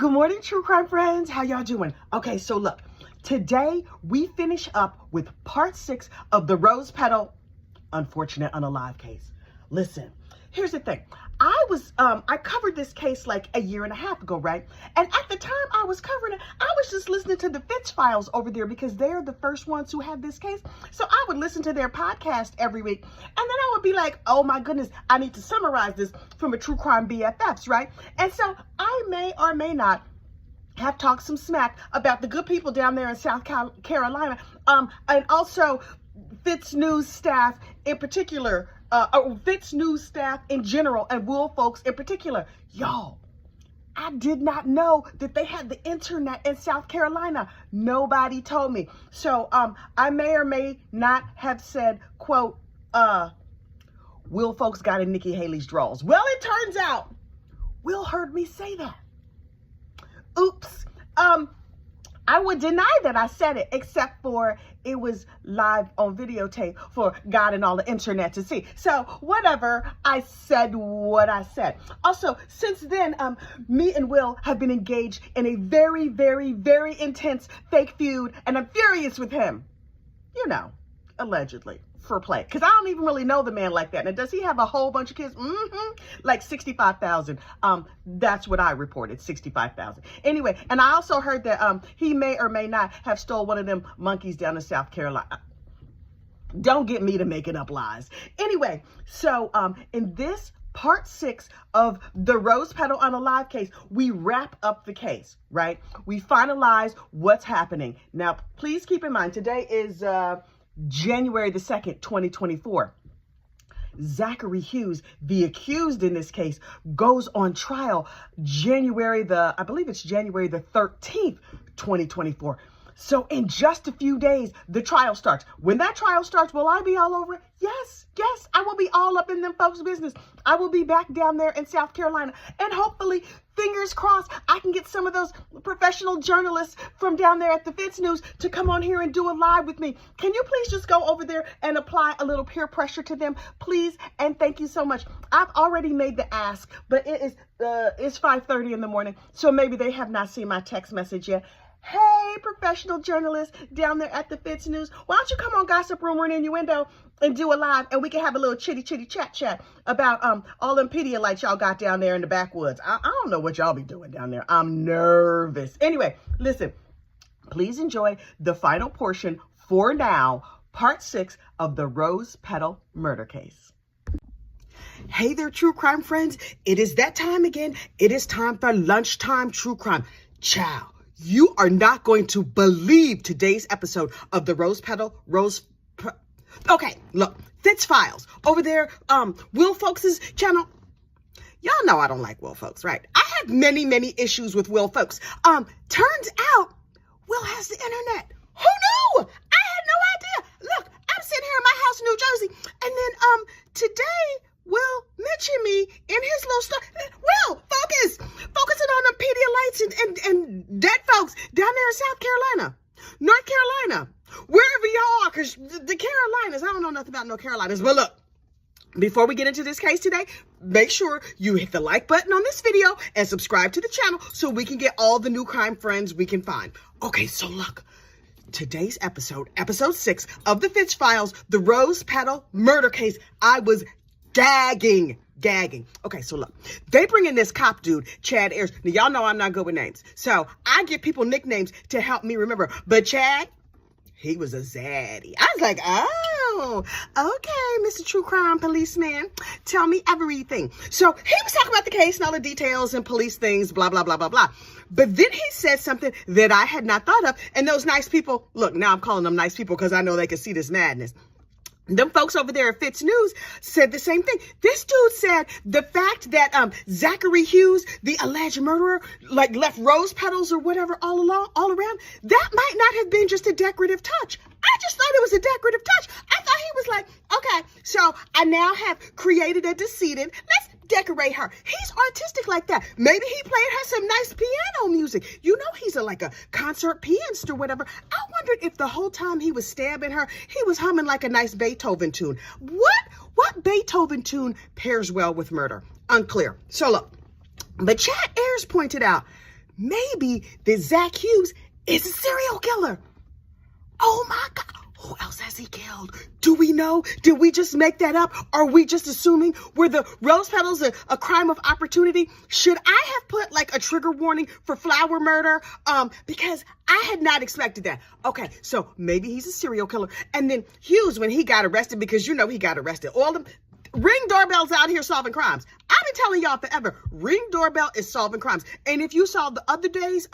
Good morning, true crime friends. How y'all doing? Okay, so look, today we finish up with part 6 of the Rose Petal unfortunate unalive case. Listen, here's the thing. I covered this case like a year and a half ago, right? And at the time I was covering it, I was just listening to the Fitz files over there because they're the first ones who had this case. So I would listen to their podcast every week. And then I would be like, oh my goodness, I need to summarize this from a true crime BFFs, right? And so I may or may not have talked some smack about the good people down there in South Carolina. And also Fitz News staff in particular, Fitz News staff in general, and Will folks in particular. Y'all, I did not know that they had the internet in South Carolina. Nobody told me. So I may or may not have said, quote, Will folks got in Nikki Haley's drawers. Well, it turns out Will heard me say that. Oops. I would deny that I said it, except for it was live on videotape for God and all the internet to see. So whatever, I said what I said. Also, since then, me and Will have been engaged in a very, very, very intense fake feud, and I'm furious with him. You know, allegedly. For play, because I don't even really know the man like that. Now, does he have a whole bunch of kids? Like 65,000. That's what I reported, 65,000. Anyway, and I also heard that he may or may not have stole one of them monkeys down in South Carolina. Don't get me to making up lies. Anyway, so in this part 6 of the Rose Petal unalive case, we wrap up the case, right? We finalize what's happening. Now, please keep in mind, today is January the 2nd, 2024. Zachary Hughes, the accused in this case, goes on trial I believe it's January the 13th, 2024. So in just a few days, the trial starts. When that trial starts, will I be all over it? Yes, I will be all up in them folks' business. I will be back down there in South Carolina. And hopefully, fingers crossed, I can get some of those professional journalists from down there at the Fitz News to come on here and do a live with me. Can you please just go over there and apply a little peer pressure to them, please? And thank you so much. I've already made the ask, but it's 5:30 in the morning, so maybe they have not seen my text message yet. Hey, professional journalists down there at the Fitz News, why don't you come on Gossip Rumor and Innuendo and do a live, and we can have a little chitty chat about all them Pedialites y'all got down there in the backwoods. I don't know what y'all be doing down there. I'm nervous. Anyway, listen, please enjoy the final portion for now, part 6 of the Rose Petal murder case. Hey there, true crime friends. It is that time again. It is time for lunchtime true crime. Ciao. You are not going to believe today's episode of the Rose Petal. Okay, look, Fitz Files over there, Will Folks' channel. Y'all know I don't like Will Folks, right? I have many, many issues with Will Folks. Turns out Will has the internet. Who knew? I had no idea. Look, I'm sitting here in my house in New Jersey, and then today Will mentioned me in his little story. Will, focusing on the Pedialites and dead folks down there in South Carolina, North Carolina, wherever y'all are, because the Carolinas, I don't know nothing about no Carolinas. But look, before we get into this case today, make sure you hit the like button on this video and subscribe to the channel so we can get all the new crime friends we can find. Okay, so look, today's episode 6 of the Fitz Files, the Rose Petal murder case, I was gagging. Okay, so look, they bring in this cop dude, Chad Ayers. Now, y'all know I'm not good with names, so I give people nicknames to help me remember. But Chad, he was a zaddy. I was like, oh, okay, Mr. True Crime Policeman, tell me everything. So he was talking about the case and all the details and police things, blah, blah, blah, blah, blah. But then he said something that I had not thought of. And those nice people, look, now I'm calling them nice people because I know they can see this madness. Them folks over there at Fitz News said the same thing. This dude said the fact that Zachary Hughes, the alleged murderer, like left rose petals or whatever all around, that might not have been just a decorative touch. I just thought it was a decorative touch. I thought he was like, okay, so I now have created a decedent. Let's decorate her. He's artistic like that. Maybe he played her some nice piano music. You know, he's like a concert pianist or whatever. I wondered if the whole time he was stabbing her, he was humming like a nice Beethoven tune. What Beethoven tune pairs well with murder? Unclear. So look, but Chad Ayers pointed out, maybe that Zach Hughes is a serial killer. Oh my God. Who else has he killed? Do we know? Did we just make that up? Are we just assuming were the rose petals a crime of opportunity? Should I have put like a trigger warning for flower murder? Because I had not expected that. Okay, so maybe he's a serial killer. And then Hughes, when he got arrested, because you know he got arrested, all the Ring doorbell's out here solving crimes. I've been telling y'all forever, Ring doorbell is solving crimes. And if you saw the other day's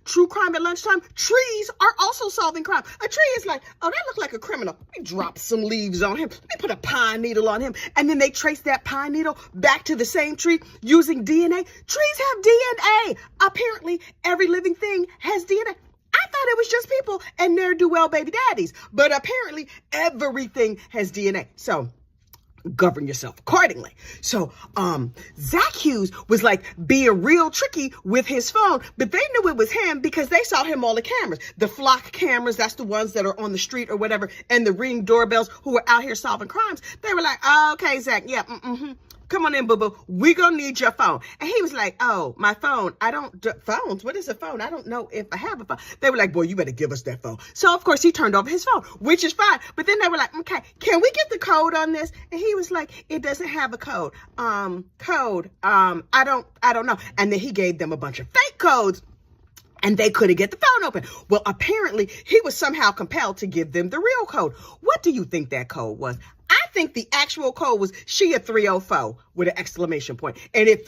true crime at lunchtime, trees are also solving crime. A tree is like, oh, that looked like a criminal. Let me drop some leaves on him. Let me put a pine needle on him. And then they trace that pine needle back to the same tree using DNA. Trees have DNA. Apparently, every living thing has DNA. I thought it was just people and ne'er-do-well baby daddies. But apparently, everything has DNA. So govern yourself accordingly. So Zach Hughes was like being real tricky with his phone, but they knew it was him because they saw him all the cameras, the flock cameras, that's the ones that are on the street or whatever, and the Ring doorbells who were out here solving crimes. They were like, oh, okay, Zach, yeah, come on in, boo-boo. We gonna need your phone. And he was like, oh, my phone. I don't do phones. What is a phone? I don't know if I have a phone. They were like, boy, you better give us that phone. So, of course, he turned over his phone, which is fine. But then they were like, okay, can we get the code on this? And he was like, it doesn't have a code. I don't know. And then he gave them a bunch of fake codes. And they couldn't get the phone open. Well, apparently, he was somehow compelled to give them the real code. What do you think that code was? I think the actual code was she a 304 with an exclamation point. And if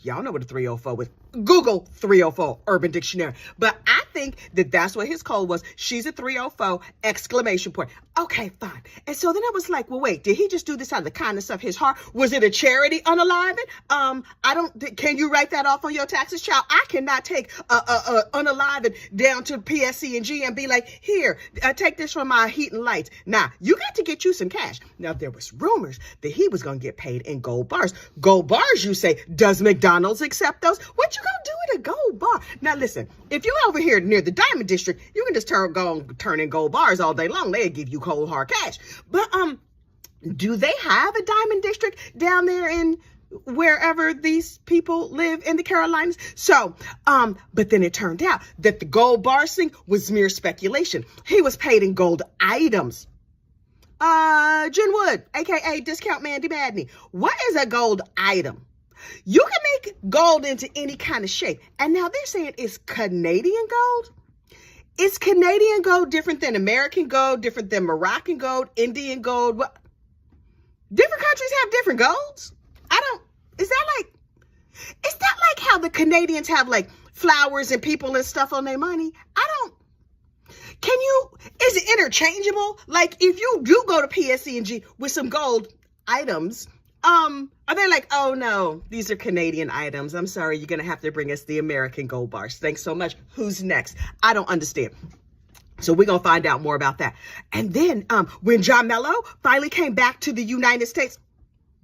y'all know what a 304 was, Google 304 Urban Dictionary. But I think that that's what his code was. She's a 304 exclamation point. Okay, fine. And so then I was like, well, wait, did he just do this out of the kindness of his heart? Was it a charity unaliving? Can you write that off on your taxes, child? I cannot take unaliving down to PSC&G and be like, here, take this from my heat and lights. Nah, you got to get you some cash. Now, there was rumors that he was going to get paid in gold bars. Gold bars, you say, does McDonald's accept those? What you gonna do at a gold bar? Now, listen, if you're over here near the Diamond District, you can just turn in gold bars all day long. They'll give you cold, hard cash. But do they have a Diamond District down there in wherever these people live in the Carolinas? So, but then it turned out that the gold bar thing was mere speculation. He was paid in gold items. Jen Wood, aka Discount Mandy Madney. What is a gold item? You can make gold into any kind of shape. And now they're saying it's Canadian gold. Is Canadian gold different than American gold, different than Moroccan gold, Indian gold? What? Different countries have different golds. Is that like how the Canadians have like flowers and people and stuff on their money? Is it interchangeable? Like if you do go to PSC&G with some gold items, are they like, oh no, these are Canadian items. I'm sorry, you're going to have to bring us the American gold bars. Thanks so much. Who's next? I don't understand. So we're going to find out more about that. And then when John Mello finally came back to the United States,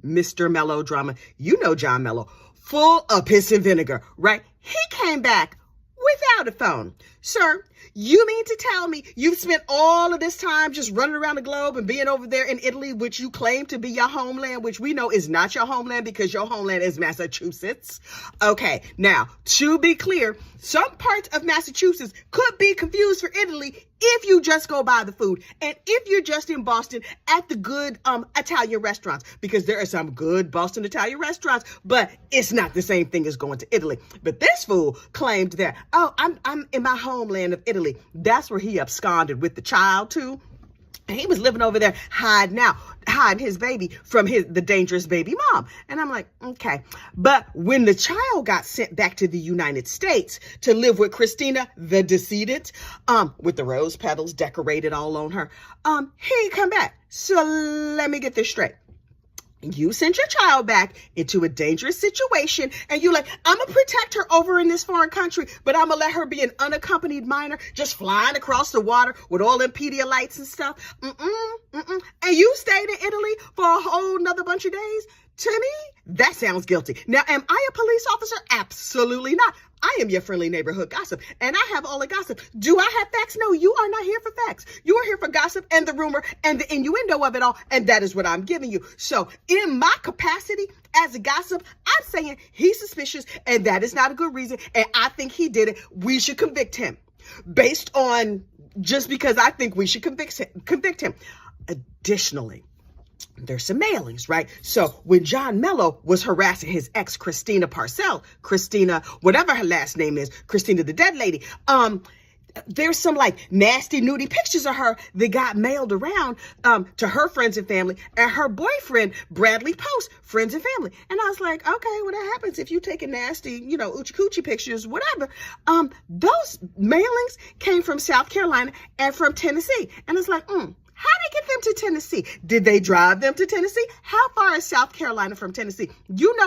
Mr. Melodrama, you know John Mello, full of piss and vinegar, right? He came back without a phone. Sir, you mean to tell me you've spent all of this time just running around the globe and being over there in Italy, which you claim to be your homeland, which we know is not your homeland because your homeland is Massachusetts. Okay, now, to be clear, some parts of Massachusetts could be confused for Italy if you just go buy the food and if you're just in Boston at the good Italian restaurants, because there are some good Boston Italian restaurants, but it's not the same thing as going to Italy. But this fool claimed that, oh, I'm in my homeland of Italy. That's where he absconded with the child too. And he was living over there hiding his baby from the dangerous baby mom. And I'm like, okay. But when the child got sent back to the United States to live with Christina, the decedent, with the rose petals decorated all on her, he ain't come back. So let me get this straight. You sent your child back into a dangerous situation and you're like, I'm going to protect her over in this foreign country, but I'm going to let her be an unaccompanied minor just flying across the water with all them Pedialites and stuff. And you stayed in Italy for a whole nother bunch of days? To me, that sounds guilty. Now, am I a police officer? Absolutely not. I am your friendly neighborhood gossip, and I have all the gossip. Do I have facts? No, you are not here for facts. You are here for gossip and the rumor and the innuendo of it all, and that is what I'm giving you. So in my capacity as a gossip, I'm saying he's suspicious, and that is not a good reason, and I think he did it. We should convict him based on just because I think we should convict him. Additionally, there's some mailings, right? So when John Mello was harassing his ex, Christina Parcell, Christina, whatever her last name is, Christina the dead lady, there's some like nasty, nudie pictures of her that got mailed around to her friends and family, and her boyfriend, Bradley Post, friends and family. And I was like, okay, well, that happens if you taking nasty, oochie coochie pictures, whatever. Those mailings came from South Carolina and from Tennessee. And it's like, how did they get them to Tennessee? Did they drive them to Tennessee? How far is South Carolina from Tennessee?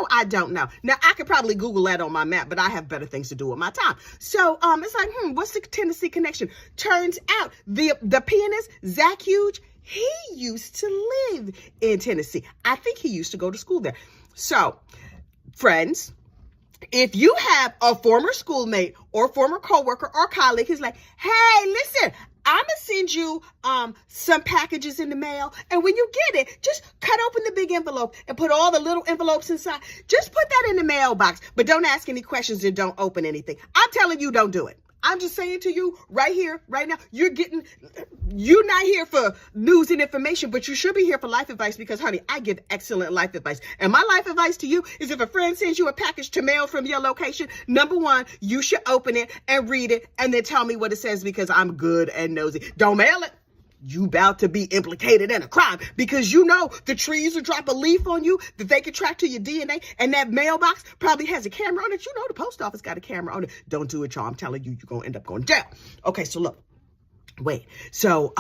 I don't know. Now, I could probably Google that on my map, but I have better things to do with my time. So it's like, what's the Tennessee connection? Turns out the pianist, Zach Hughes, he used to live in Tennessee. I think he used to go to school there. So, friends, if you have a former schoolmate or former coworker or colleague who's like, hey, listen, I'm going to send you some packages in the mail. And when you get it, just cut open the big envelope and put all the little envelopes inside. Just put that in the mailbox, but don't ask any questions and don't open anything. I'm telling you, don't do it. I'm just saying to you right here, right now, you're not here for news and information, but you should be here for life advice because, honey, I give excellent life advice. And my life advice to you is if a friend sends you a package to mail from your location, number one, you should open it and read it and then tell me what it says because I'm good and nosy. Don't mail it. You about to be implicated in a crime because the trees will drop a leaf on you that they can track to your DNA, and that mailbox probably has a camera on it. The post office got a camera on it. Don't do it, y'all. I'm telling you, you're going to end up going down. Okay, so look, wait. So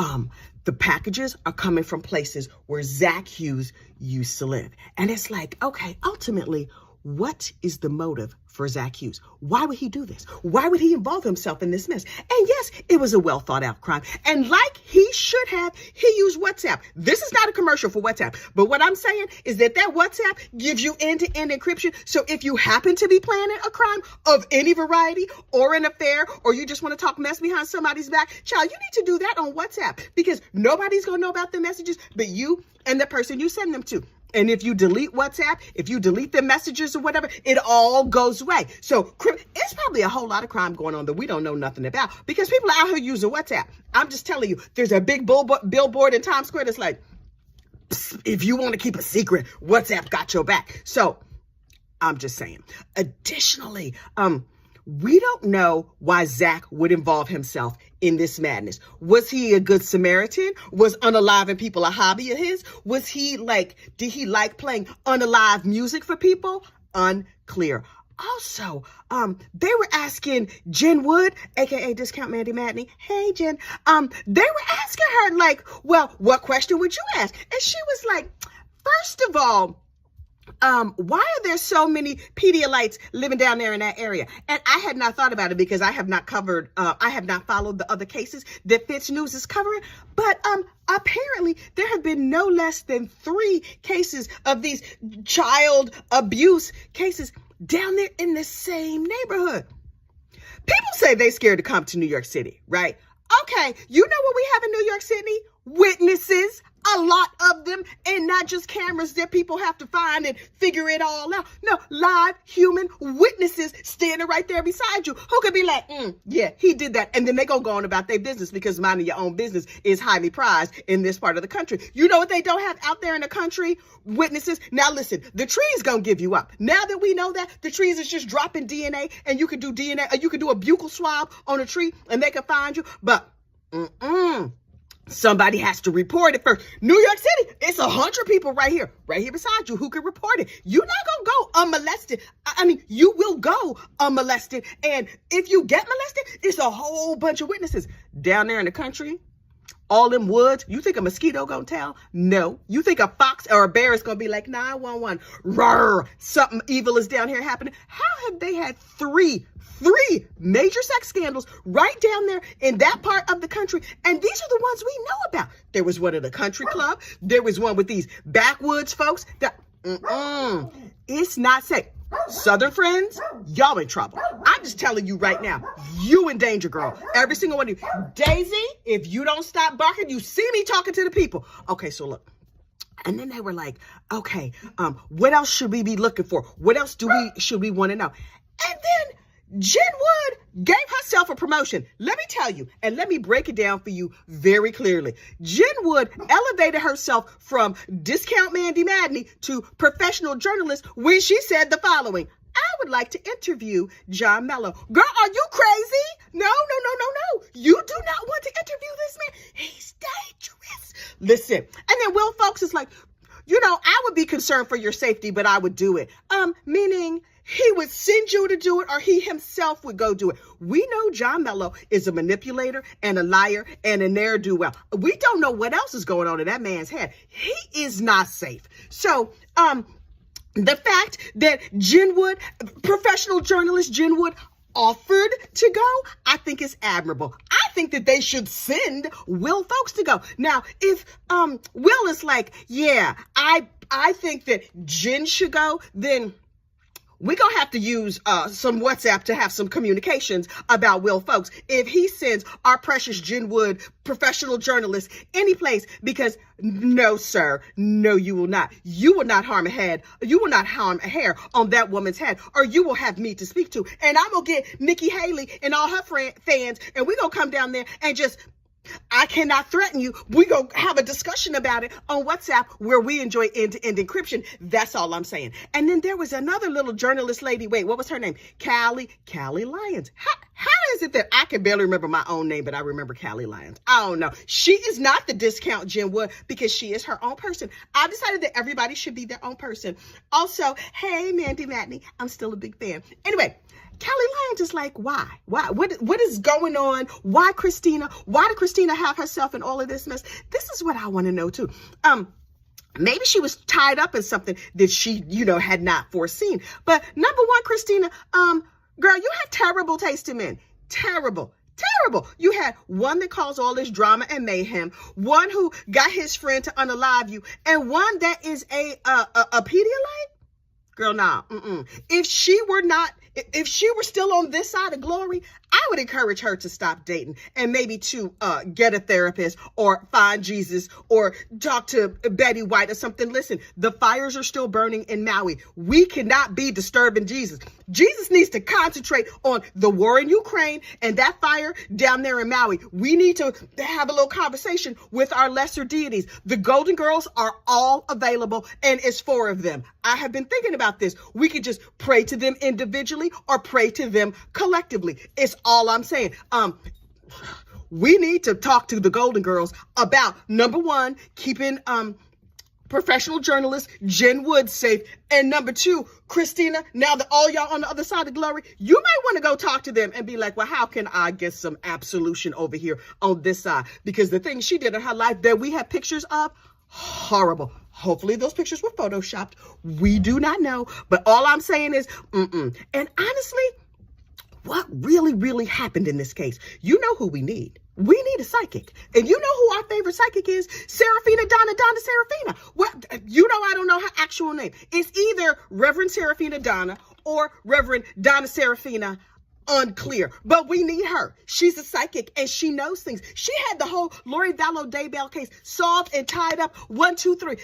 the packages are coming from places where Zach Hughes used to live. And it's like, okay, ultimately, what is the motive for Zach Hughes? Why would he do this? Why would he involve himself in this mess? And yes, it was a well thought out crime. And like he should have, he used WhatsApp. This is not a commercial for WhatsApp. But what I'm saying is that WhatsApp gives you end-to-end encryption. So if you happen to be planning a crime of any variety or an affair, or you just want to talk mess behind somebody's back, child, you need to do that on WhatsApp because nobody's going to know about the messages but you and the person you send them to. And if you delete WhatsApp, if you delete the messages or whatever, it all goes away. So it's probably a whole lot of crime going on that we don't know nothing about because people are out here using WhatsApp. I'm just telling you, there's a big billboard in Times Square that's like, if you want to keep a secret, WhatsApp got your back. So I'm just saying. Additionally, we don't know why Zach would involve himself in this madness. Was he a good Samaritan? Was unaliving people a hobby of his? Did he like playing unalive music for people? Unclear. Also, they were asking Jen Wood, aka Discount Mandy Madney. Hey, Jen. They were asking her well, what question would you ask? And she was like, first of all, why are there so many Pedialites living down there in that area? And I had not thought about it because I have not followed the other cases that Fitz News is covering. But apparently there have been no less than 3 cases of these child abuse cases down there in the same neighborhood. People say they scared to come to New York City, right? Okay, you know what we have in New York City? Witnesses. A lot of them, and not just cameras that people have to find and figure it all out. No, live human witnesses standing right there beside you who could be like, yeah, he did that. And then they gonna go on about their business because minding your own business is highly prized in this part of the country. You know what they don't have out there in the country? Witnesses. Now listen, the tree's gonna give you up. Now that we know that, the trees is just dropping DNA and you can do DNA, or you can do a buccal swab on a tree and they can find you. But, somebody has to report it first. New York City, it's 100 people right here beside you who can report it. You're not going to go unmolested. I mean, you will go unmolested. And if you get molested, it's a whole bunch of witnesses down there in the country. All them woods, you think a mosquito gonna tell? No. You think a fox or a bear is gonna be like 911? Roar, something evil is down here happening. How have they had three major sex scandals right down there in that part of the country? And these are the ones we know about. There was one at a country club. There was one with these backwoods folks. It's not safe. Southern friends, y'all in trouble. I'm just telling you right now, you in danger, girl. Every single one of you. Daisy, if you don't stop barking, you see me talking to the people. Okay, so look. And then they were like, okay, what else should we be looking for? What else should we want to know? And then Jen Wood gave herself a promotion. Let me tell you, and let me break it down for you very clearly. Jen Wood elevated herself from discount Mandy Madney to professional journalist when she said the following: I would like to interview John Mello. Girl, are you crazy? No. You do not want to interview this man. He's dangerous. Listen. And then Will Folks is like, I would be concerned for your safety, but I would do it. Meaning he would send you to do it, or he himself would go do it. We know John Mello is a manipulator and a liar and a ne'er-do-well. We don't know what else is going on in that man's head. He is not safe. So, the fact that Jen Wood, professional journalist Jen Wood, offered to go, I think is admirable. I think that they should send Will Folks to go. Now, if Will is like, yeah, I think that Jen should go, then we're going to have to use some WhatsApp to have some communications about Will Folks. If he sends our precious Jen Wood, professional journalist, any place, because no, sir, no, you will not. You will not harm a head. You will not harm a hair on that woman's head, or you will have me to speak to. And I'm going to get Nikki Haley and all her fans, and we're going to come down there and just... I cannot threaten you. We're going to have a discussion about it on WhatsApp where we enjoy end-to-end encryption. That's all I'm saying. And then there was another little journalist lady. Wait, what was her name? Callie Lyons. How is it that I can barely remember my own name, but I remember Callie Lyons? I don't know. She is not the discount Jen Wood because she is her own person. I decided that everybody should be their own person. Also, hey, Mandy Madney, I'm still a big fan. Anyway, Callie Lyons is like, why? What is going on? Why Christina? Why did Christina have herself in all of this mess? This is what I want to know too. Maybe she was tied up in something that she, had not foreseen. But number one, Christina, girl, you have terrible taste in men. Terrible. You had one that caused all this drama and mayhem, one who got his friend to unalive you, and one that is a Pedialyte. Girl, nah. If she were still on this side of glory, I would encourage her to stop dating and maybe to get a therapist or find Jesus or talk to Betty White or something. Listen, the fires are still burning in Maui. We cannot be disturbing Jesus. Jesus needs to concentrate on the war in Ukraine and that fire down there in Maui. We need to have a little conversation with our lesser deities. The Golden Girls are all available, and it's 4 of them. I have been thinking about this. We could just pray to them individually or pray to them collectively. It's all I'm saying. We need to talk to the Golden Girls about, number one, keeping professional journalist Jen Wood safe, and number 2, Christina, now that all y'all on the other side of glory, you might want to go talk to them and be like, well, how can I get some absolution over here on this side? Because the things she did in her life that we have pictures of, horrible. Hopefully those pictures were photoshopped. We do not know. But all I'm saying is, And honestly, what really happened in this case? You know who we need. We need a psychic. And you know who our favorite psychic is? Serafina Donna Serafina. Well, I don't know her actual name. It's either Reverend Serafina Donna or Reverend Donna Serafina. Unclear, but we need her. She's a psychic and she knows things. She had the whole Lori Vallow Daybell case solved and tied up. 1, 2, 3.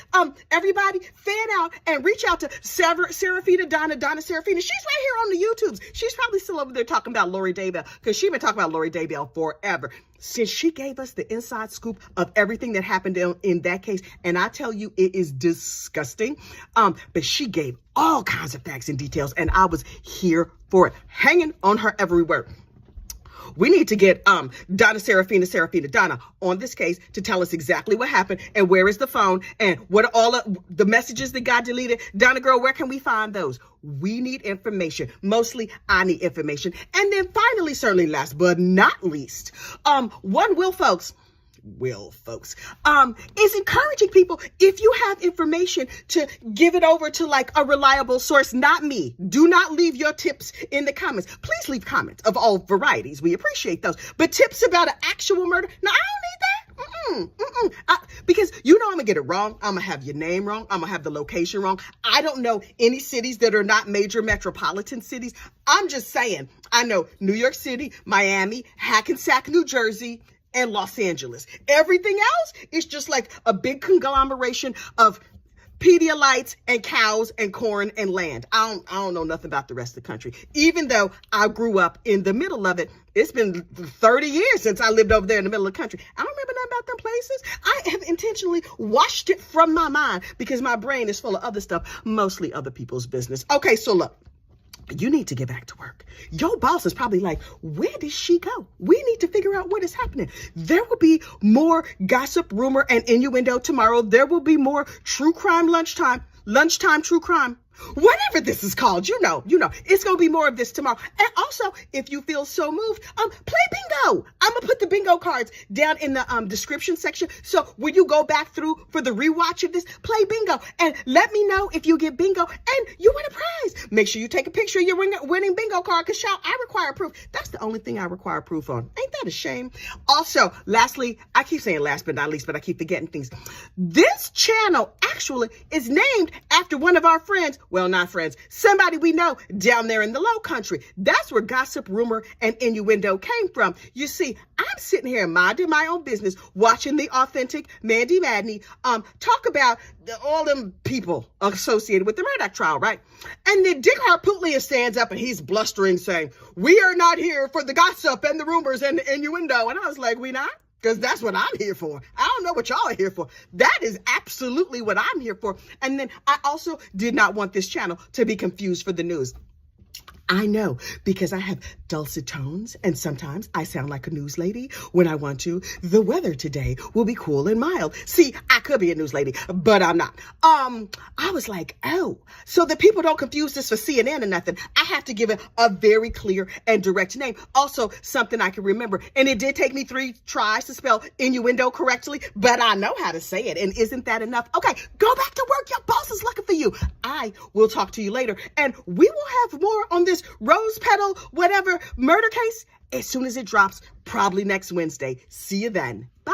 Everybody fan out and reach out to Serafina Donna Serafina. She's right here on the YouTubes. She's probably still over there talking about Lori Daybell because she's been talking about Lori Daybell forever. Since she gave us the inside scoop of everything that happened in that case, and I tell you, it is disgusting. But she gave all kinds of facts and details, and I was here for it, hanging on her every word. We need to get Donna Serafina Donna on this case to tell us exactly what happened and where is the phone and what are all of the messages that got deleted. Donna girl, where can we find those? We need information. Mostly I need information. And then finally, certainly last but not least, one Will Folks is encouraging people, if you have information, to give it over to like a reliable source, not me. Do not leave your tips in the comments. Please leave comments of all varieties. We appreciate those. But tips about an actual murder? No, I don't need that. Because you know I'm gonna get it wrong. I'm gonna have your name wrong. I'm gonna have the location wrong. I don't know any cities that are not major metropolitan cities. I'm just saying, I know New York City, Miami, Hackensack, New Jersey, and Los Angeles. Everything else is just like a big conglomeration of Pedialites and cows and corn and land. I don't know nothing about the rest of the country. Even though I grew up in the middle of it, it's been 30 years since I lived over there in the middle of the country. I don't remember nothing about them places. I have intentionally washed it from my mind because my brain is full of other stuff, mostly other people's business. Okay, so look. You need to get back to work. Your boss is probably like, where did she go? We need to figure out what is happening. There will be more gossip, rumor, and innuendo tomorrow. There will be more true crime lunchtime true crime. Whatever this is called, you know, it's going to be more of this tomorrow. And also, if you feel so moved, play bingo. I'm going to put the bingo cards down in the description section. So when you go back through for the rewatch of this, play bingo and let me know if you get bingo and you win a prize. Make sure you take a picture of your winning bingo card because I require proof. That's the only thing I require proof on. Ain't that a shame? Also, lastly, I keep saying last but not least, but I keep forgetting things. This channel actually is named after one of our friends. Well, not friends, somebody we know down there in the Low Country. That's where gossip, rumor, and innuendo came from. You see, I'm sitting here minding my own business, watching the authentic Mandy Madney talk about all them people associated with the Murdoch trial, right? And then Dick Harpootlian stands up and he's blustering, saying, "We are not here for the gossip and the rumors and the innuendo." And I was like, we not? Because that's what I'm here for. I don't know what y'all are here for. That is absolutely what I'm here for. And then I also did not want this channel to be confused for the news. I know, because I have dulcet tones and sometimes I sound like a news lady when I want to. The weather today will be cool and mild. See, I could be a news lady, but I'm not. I was like, oh, so that people don't confuse this for CNN or nothing, I have to give it a very clear and direct name. Also, something I can remember. And it did take me 3 tries to spell innuendo correctly, but I know how to say it. And isn't that enough? Okay, go back to work. Your boss is looking for you. I will talk to you later. And we will have more on this rose petal, whatever murder case as soon as it drops, probably next Wednesday. See you then. Bye.